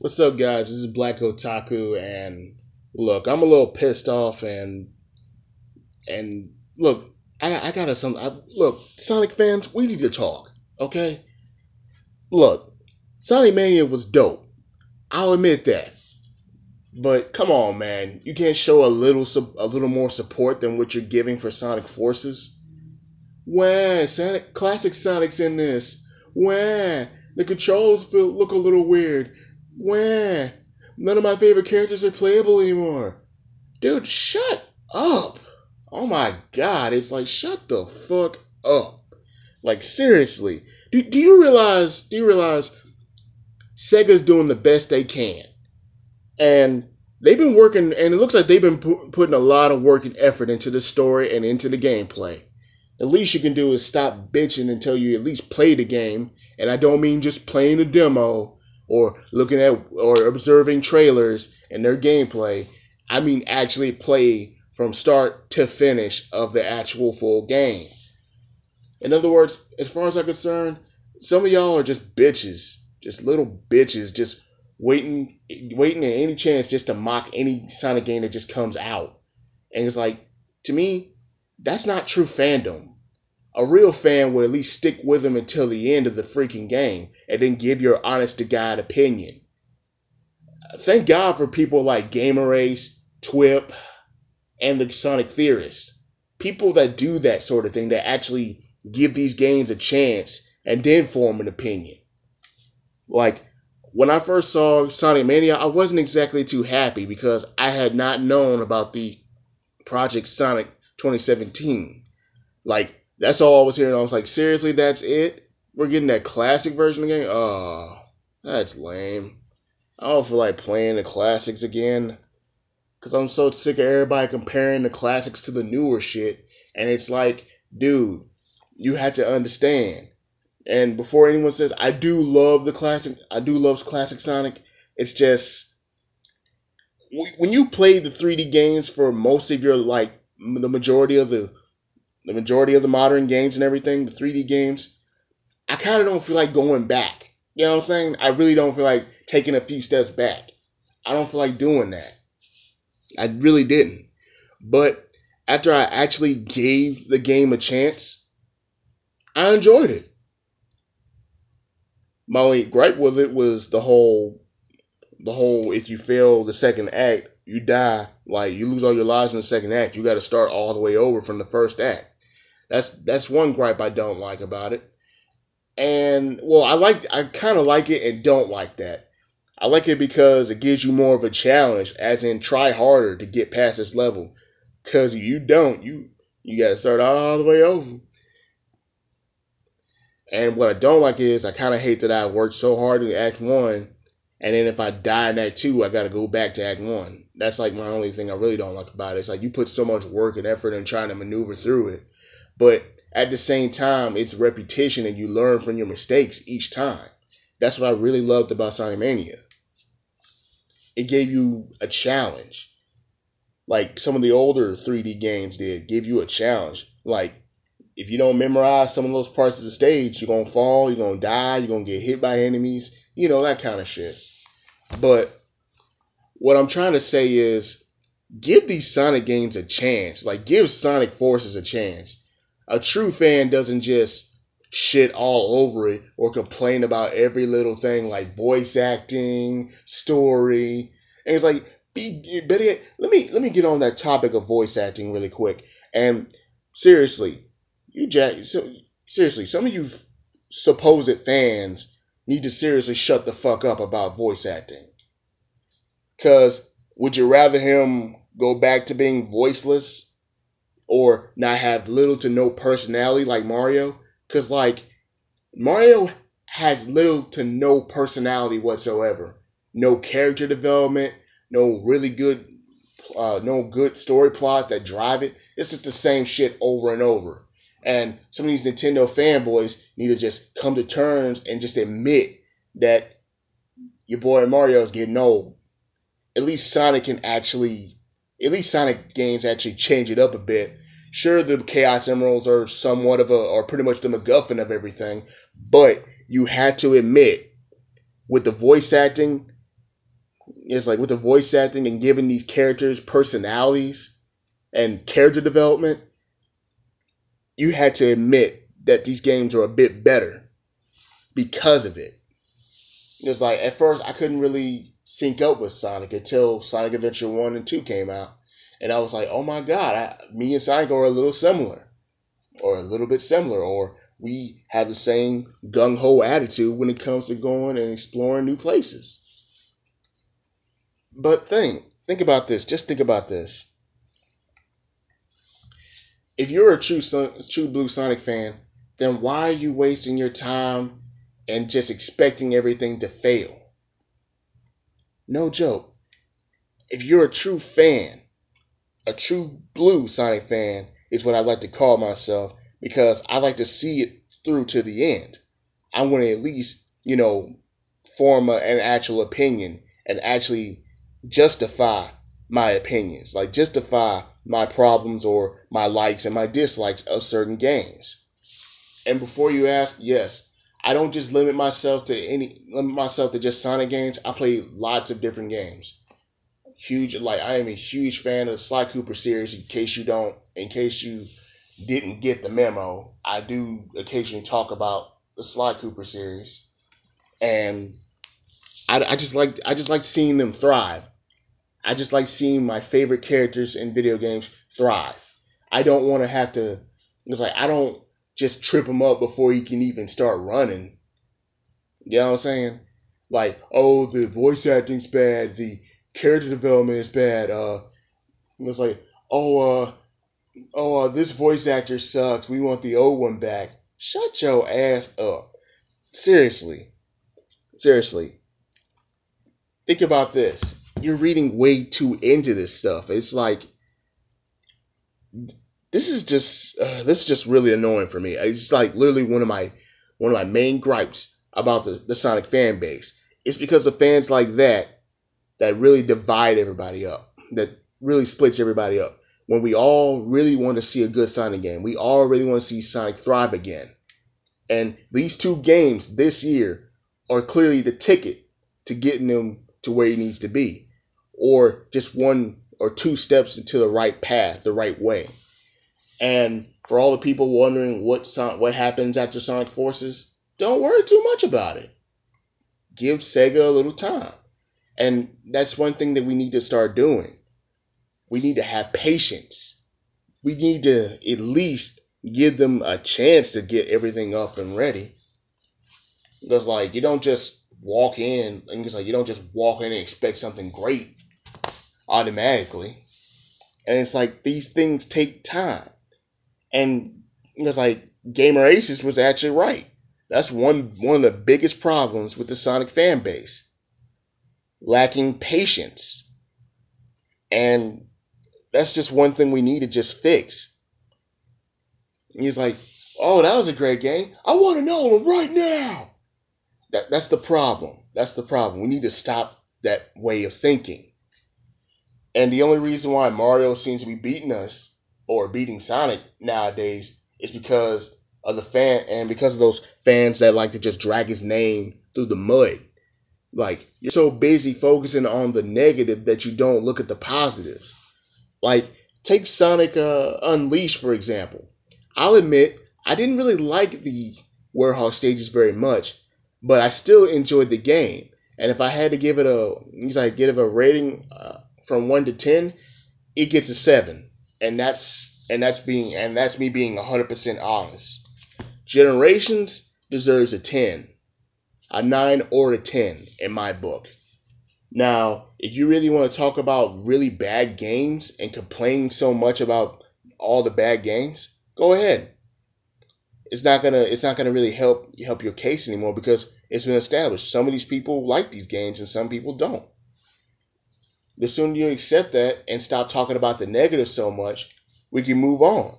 What's up, guys? This is Black Otaku, and look, I'm a little pissed off, and look, I gotta look, Sonic fans, we need to talk, okay? Look, Sonic Mania was dope. I'll admit that, but come on, man, you can't show a little more support than what you're giving for Sonic Forces. Wah, Sonic, classic Sonic's in this. Wah, the controls look a little weird. Wah, none of my favorite characters are playable anymore. Dude, shut up. Oh my god, it's like, shut the fuck up. Like, seriously. Do you realize Sega's doing the best they can? And they've been working, and it looks like they've been putting a lot of work and effort into the story and into the gameplay. The least you can do is stop bitching until you at least play the game. And I don't mean just playing a demo or looking at or observing trailers and their gameplay. I mean actually play from start to finish of the actual full game. In other words, as far as I'm concerned, some of y'all are just bitches. Just little bitches, just waiting at any chance just to mock any Sonic game that just comes out. And it's like, to me, that's not true fandom. A real fan would at least stick with them until the end of the freaking game and then give your honest-to-God opinion. Thank God for people like Gamer Ace, Twip, and the Sonic Theorist. People that do that sort of thing, that actually give these games a chance and then form an opinion. Like, when I first saw Sonic Mania, I wasn't exactly too happy because I had not known about the Project Sonic 2017. Like, that's all I was hearing. I was like, seriously, that's it? We're getting that classic version of the game? Oh, that's lame. I don't feel like playing the classics again. Because I'm so sick of everybody comparing the classics to the newer shit. And it's like, dude, you have to understand. And before anyone says, I do love the classic, I do love classic Sonic, it's just, when you play the 3D games for most of your, like, the majority of the modern games and everything, the 3D games, I kind of don't feel like going back. You know what I'm saying? I really don't feel like taking a few steps back. I don't feel like doing that. I really didn't. But after I actually gave the game a chance, I enjoyed it. My only gripe with it was the whole, if you fail the second act, you die. Like, you lose all your lives in the second act. You got to start all the way over from the first act. That's one gripe I don't like about it. And, well, I kind of like it and don't like that. I like it because it gives you more of a challenge, as in try harder to get past this level. Because you don't. You got to start all the way over. And what I don't like is I kind of hate that I worked so hard in Act 1, and then if I die in Act 2, I got to go back to Act 1. That's like my only thing I really don't like about it. It's like you put so much work and effort in trying to maneuver through it. But at the same time, it's repetition and you learn from your mistakes each time. That's what I really loved about Sonic Mania. It gave you a challenge. Like some of the older 3D games did, give you a challenge. Like, if you don't memorize some of those parts of the stage, you're going to fall, you're going to die, you're going to get hit by enemies, you know, that kind of shit. But what I'm trying to say is, give these Sonic games a chance. Like, give Sonic Forces a chance. A true fan doesn't just shit all over it or complain about every little thing like voice acting, story. And it's like, better yet, let me get on that topic of voice acting really quick. And seriously, some of you supposed fans need to seriously shut the fuck up about voice acting. Because would you rather him go back to being voiceless or not have little to no personality like Mario? Because, like, Mario has little to no personality whatsoever. No character development, no good story plots that drive it. It's just the same shit over and over. And some of these Nintendo fanboys need to just come to terms and just admit that your boy Mario is getting old. At least Sonic games actually change it up a bit. Sure, the Chaos Emeralds are are pretty much the MacGuffin of everything, but you had to admit, with the voice acting, it's like with the voice acting and giving these characters personalities and character development, you had to admit that these games are a bit better because of it. It's like at first I couldn't really sync up with Sonic until Sonic Adventure 1 and 2 came out. And I was like, oh my God, me and Sonic are a little similar. Or a little bit similar. Or we have the same gung-ho attitude when it comes to going and exploring new places. But think about this. Just think about this. If you're a true blue Sonic fan, then why are you wasting your time and just expecting everything to fail? No joke. If you're a true fan, a true blue Sonic fan is what I like to call myself, because I like to see it through to the end. I want to at least, form an actual opinion and actually justify my opinions, like justify my problems or my likes and my dislikes of certain games. And before you ask, yes, I don't just limit myself to just Sonic games. I play lots of different games. I am a huge fan of the Sly Cooper series. In case you didn't get the memo, I do occasionally talk about the Sly Cooper series, and I just like seeing them thrive. I just like seeing my favorite characters in video games thrive. I don't want to have to. It's like I don't just trip him up before he can even start running. You know what I'm saying? Like, oh, the voice acting's bad, the character development is bad. It's like, this voice actor sucks. We want the old one back. Shut your ass up. Seriously. Think about this. You're reading way too into this stuff. It's like, this is just really annoying for me. It's like literally one of my main gripes about the Sonic fan base. It's because of fans like that really divide everybody up, that really splits everybody up. When we all really want to see a good Sonic game, we all really want to see Sonic thrive again. And these two games this year are clearly the ticket to getting him to where he needs to be, or just one or two steps into the right path, the right way. And for all the people wondering what happens after Sonic Forces, don't worry too much about it. Give Sega a little time. And that's one thing that we need to start doing. We need to have patience. We need to at least give them a chance to get everything up and ready. Because you don't just walk in and expect something great automatically. And it's like these things take time. And it's like Gamer Aces was actually right. That's one of the biggest problems with the Sonic fan base. Lacking patience. And that's just one thing we need to just fix. And he's like, oh, that was a great game. I want to know right now. That's the problem. That's the problem. We need to stop that way of thinking. And the only reason why Mario seems to be beating us or beating Sonic nowadays is because of because of those fans that like to just drag his name through the mud. Like, you're so busy focusing on the negative that you don't look at the positives. Like, take Sonic Unleashed, for example. I'll admit, I didn't really like the Warhawk stages very much, but I still enjoyed the game. And if I had to give it a rating from 1 to 10, it gets a 7. And that's me being 100% honest. Generations deserves a 10. A 9 or a 10 in my book. Now, if you really want to talk about really bad games and complain so much about all the bad games, go ahead. It's not gonna really help your case anymore, because it's been established. Some of these people like these games and some people don't. The sooner you accept that and stop talking about the negative so much, we can move on.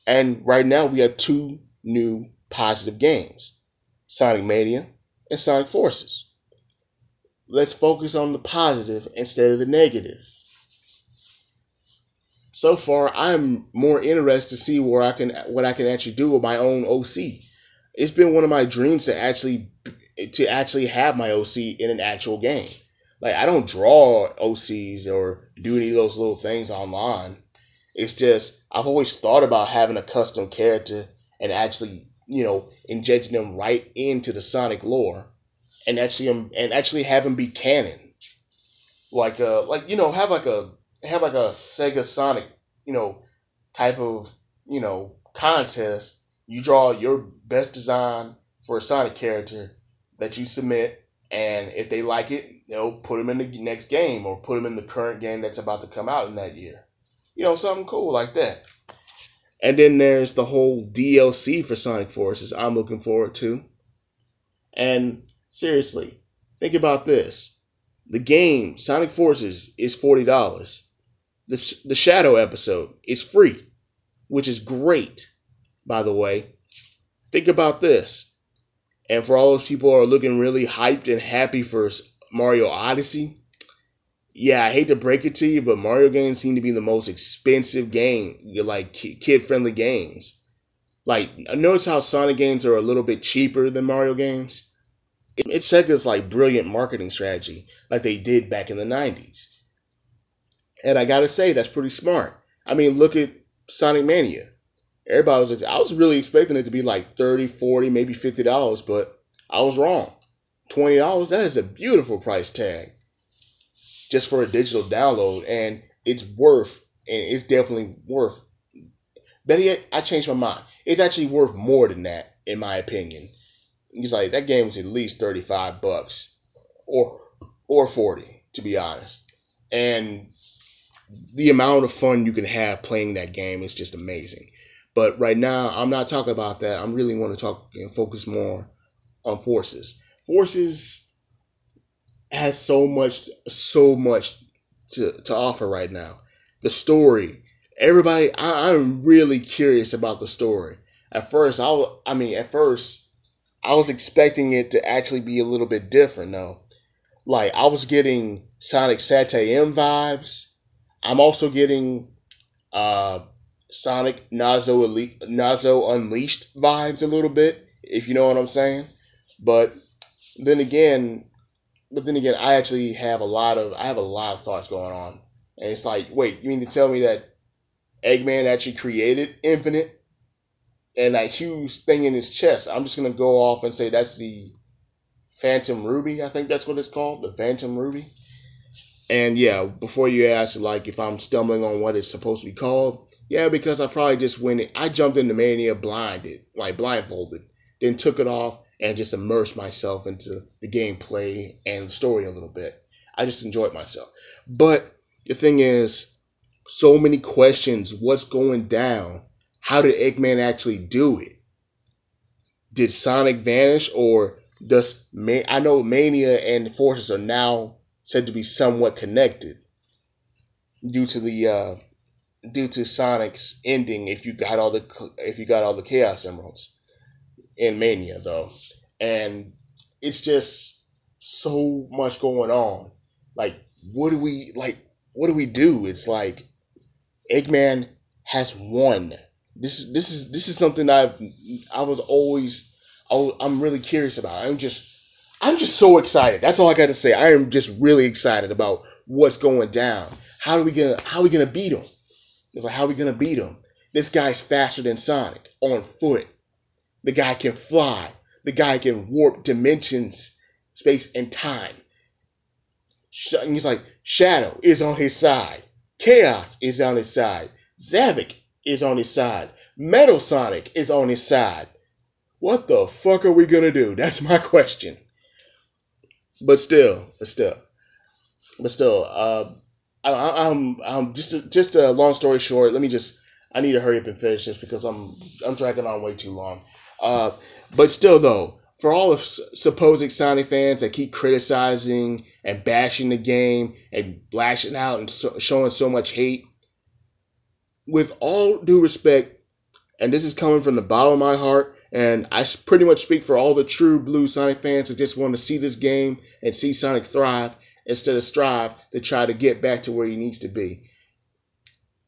And right now we have 2 new positive games. Sonic Mania and Sonic Forces. Let's focus on the positive instead of the negative. So far, I'm more interested to see what I can actually do with my own OC. It's been one of my dreams to actually have my OC in an actual game. Like, I don't draw OCs or do any of those little things online. It's just, I've always thought about having a custom character and actually, injecting them right into the Sonic lore and actually have them be canon. Have like a Sega Sonic, type of, contest. You draw your best design for a Sonic character that you submit, and if they like it, they'll put them in the next game or put them in the current game that's about to come out in that year. Something cool like that. And then there's the whole DLC for Sonic Forces I'm looking forward to. And seriously, think about this. The game, Sonic Forces, is $40. The Shadow episode is free, which is great, by the way. Think about this. And for all those people who are looking really hyped and happy for Mario Odyssey, yeah, I hate to break it to you, but Mario games seem to be the most expensive game, like kid-friendly games. Like, notice how Sonic games are a little bit cheaper than Mario games? It's Sega's like brilliant marketing strategy, like they did back in the 90s. And I gotta say, that's pretty smart. I mean, look at Sonic Mania. Everybody was like, I was really expecting it to be like $30, $40, maybe $50, but I was wrong. $20, that is a beautiful price tag just for a digital download, and it's definitely worth. Better yet, I changed my mind. It's actually worth more than that, in my opinion. It's like that game was at least $35 or 40, to be honest. And the amount of fun you can have playing that game is just amazing. But right now, I'm not talking about that. I really want to talk and focus more on Forces. Forces has so much to offer right now. The story, everybody, I'm really curious about the story. At first, I was expecting it to actually be a little bit different, though. Like, I was getting Sonic Sat-AM vibes. I'm also getting Sonic Nazo Unleashed vibes a little bit, if you know what I'm saying. But then again, I actually have a lot of thoughts going on. And it's like, wait, you mean to tell me that Eggman actually created Infinite? And that huge thing in his chest, I'm just going to go off and say that's the Phantom Ruby. I think that's what it's called, the Phantom Ruby. And yeah, before you ask, like, if I'm stumbling on what it's supposed to be called, yeah, because I probably just I jumped into Mania blindfolded, then took it off and just immersed myself into the gameplay and the story a little bit. I just enjoyed myself. But the thing is, so many questions. What's going down? How did Eggman actually do it? Did Sonic vanish, or I know Mania and Forces are now said to be somewhat connected due to Sonic's ending. If you got all the Chaos Emeralds in Mania, though, and it's just so much going on. Like, what do we do? It's like Eggman has won. This is something I'm really curious about. I'm just so excited. That's all I got to say. I am just really excited about what's going down. How are we gonna beat him? It's like, how are we gonna beat him? This guy's faster than Sonic on foot. The guy can fly. The guy can warp dimensions, space, and time. And he's like, Shadow is on his side. Chaos is on his side. Zavik is on his side. Metal Sonic is on his side. What the fuck are we gonna do? That's my question. But still, I'm just a long story short. I need to hurry up and finish this because I'm dragging on way too long. But still, though, for all of supposed Sonic fans that keep criticizing and bashing the game and lashing out and showing so much hate, with all due respect, and this is coming from the bottom of my heart, and I pretty much speak for all the true blue Sonic fans that just want to see this game and see Sonic thrive instead of strive to try to get back to where he needs to be.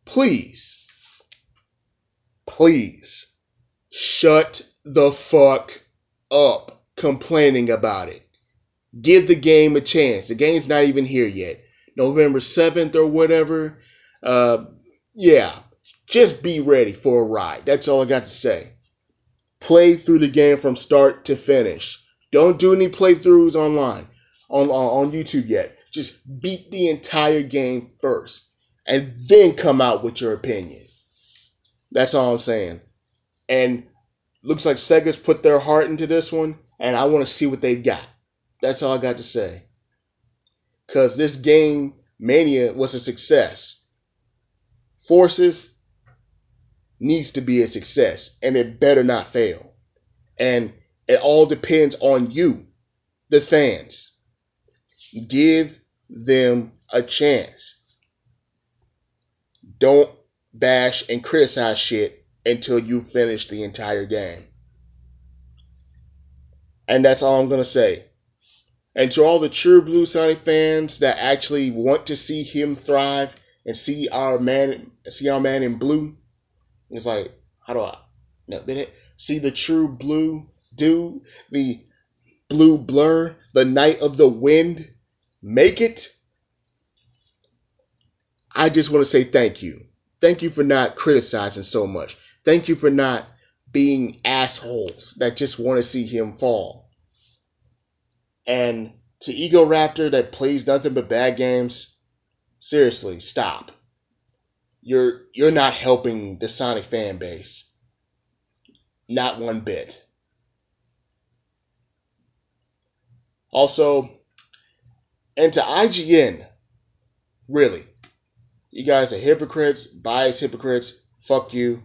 Please, shut the fuck up complaining about it. Give the game a chance. The game's not even here yet. November 7th or whatever. Yeah, just be ready for a ride. That's all I got to say. Play through the game from start to finish. Don't do any playthroughs online on YouTube yet. Just beat the entire game first and then come out with your opinion. That's all I'm saying. And looks like Sega's put their heart into this one, and I want to see what they got. That's all I got to say. Because this game, Mania, was a success. Forces needs to be a success, and it better not fail. And it all depends on you, the fans. Give them a chance. Don't bash and criticize shit until you finish the entire game. And that's all I'm going to say. And to all the true Blue Sonic fans that actually want to see him thrive and see our man in blue, it's like, how do I? No, see the true blue dude, the blue blur, the Knight of the Wind, make it. I just want to say thank you. Thank you for not criticizing so much. Thank you for not being assholes that just want to see him fall. And to Ego Raptor that plays nothing but bad games, seriously, stop. You're not helping the Sonic fan base. Not one bit. Also, and to IGN, really, you guys are hypocrites, biased hypocrites. Fuck you.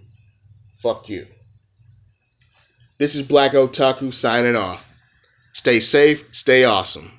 Fuck you. This is Black Otaku signing off. Stay safe, stay awesome.